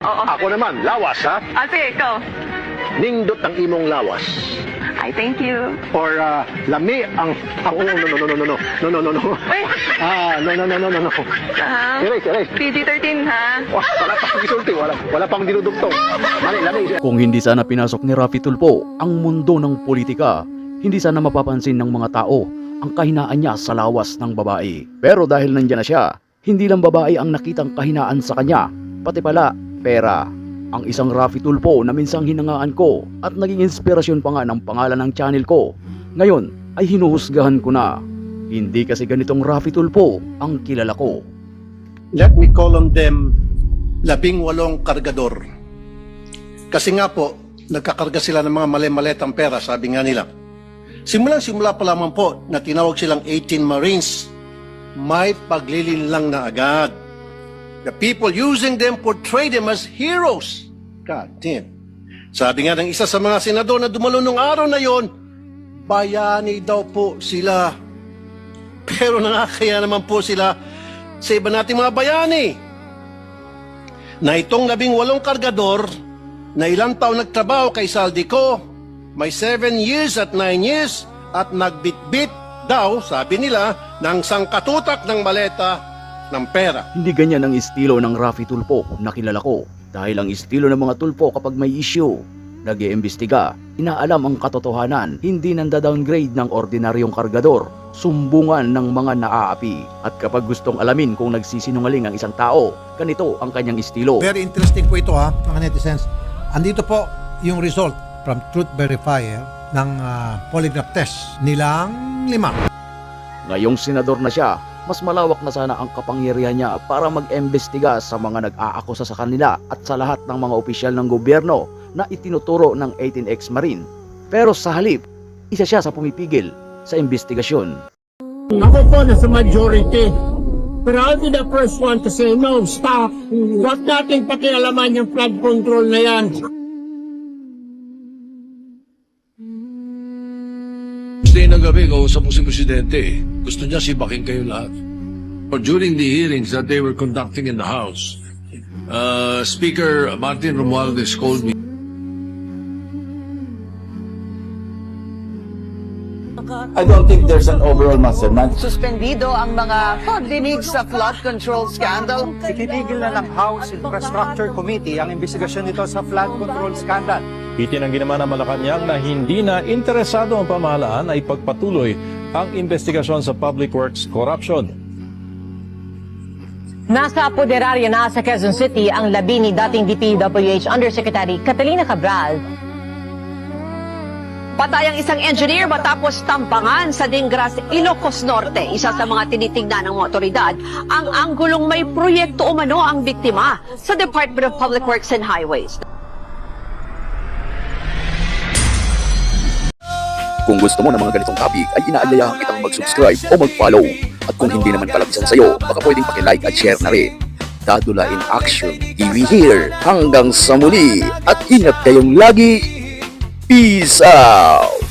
Oo. Ako naman, lawas ha. Sige, ikaw. Nindot ang imong lawas. Ay, thank you. Or lami ang oh, no. Wait. No. Erase. PG-13, ha? Wala pang gisulti, wala pang dinudugtong. Lami. Kung hindi sana pinasok ni Raffy Tulfo ang mundo ng politika, hindi sana mapapansin ng mga tao ang kahinaan niya sa lawas ng babae. Pero dahil nandiyan na siya, hindi lang babae ang nakitang kahinaan sa kanya, pati pala pera. Ang isang Raffy Tulfo na minsang hinangaan ko at naging inspirasyon pa nga ng pangalan ng channel ko, ngayon ay hinuhusgahan ko na. Hindi kasi ganitong Raffy Tulfo ang kilala ko. Let me call on them 18 kargador. Kasi nga po, nagkakarga sila ng mga mali-maletang pera, sabi nga nila. Simula pa lamang po na tinawag silang 18 Marines, may paglilinlang na agad. The people using them portray them as heroes. God damn. Sabi nga ng isa sa mga senador na dumalo nung araw na yon, bayani daw po sila. Pero nakakaya naman po sila sa iba nating mga bayani. Na itong 18 kargador na ilang taon nagtrabaho kay Saldico, may 7 years at 9 years at nagbitbit daw, sabi nila, ng sangkatutak ng maleta ng pera. Hindi ganyan ang estilo ng Raffy Tulfo na kilala ko. Dahil ang estilo ng mga Tulfo kapag may issue, nag-iimbestiga, inaalam ang katotohanan, hindi nanda-downgrade ng ordinaryong kargador, sumbungan ng mga naaapi. At kapag gustong alamin kung nagsisinungaling ang isang tao, ganito ang kanyang estilo. Very interesting po ito ha, mga netizens. Andito po yung result from Truth Verifier ng polygraph test nilang 5. Ngayong senador na siya, mas malawak na sana ang kapangyarihan niya para mag-imbestiga sa mga nag-aakusa sa kanila at sa lahat ng mga opisyal ng gobyerno na itinuturo ng 18 Marine. Pero sa halip, isa siya sa pumipigil sa investigasyon. Ako po nasa majority. Pero I'll be the first one to say, no, stop. Huwag nating pakialaman yung flood control na yan. Tuesday ng gabi, kausap mo si Presidente. Gusto niya sibakin kayo lahat. Or during the hearings that they were conducting in the House, Speaker Martin Romualdez called me. I don't think there's an overall mastermind. Suspendido ang mga pagdinig sa flood control scandal. Itinigil na ng House Infrastructure Committee ang investigasyon nito sa flood control scandal. Itinanggi naman ng Malacanang na hindi na interesado ang pamahalaan ay pagpatuloy ang investigasyon sa public works corruption. Nasa puderaryo na sa Quezon City ang labi ni dating DPWH Undersecretary Catalina Cabral. Patay ang isang engineer matapos tampangan sa Dingras, Ilocos Norte. Isa sa mga tinitingnan ng mga otoridad, ang anggulong may proyekto umano ang biktima sa Department of Public Works and Highways. Kung gusto mo ng mga ganitong topic ay inaanyayahan kitang mag-subscribe o mag-follow. At kung hindi naman kalabisan sa'yo, baka pwedeng paki-like at share na rin. Dadula in Action TV here. Hanggang sa muli at ingat kayong lagi. Peace out!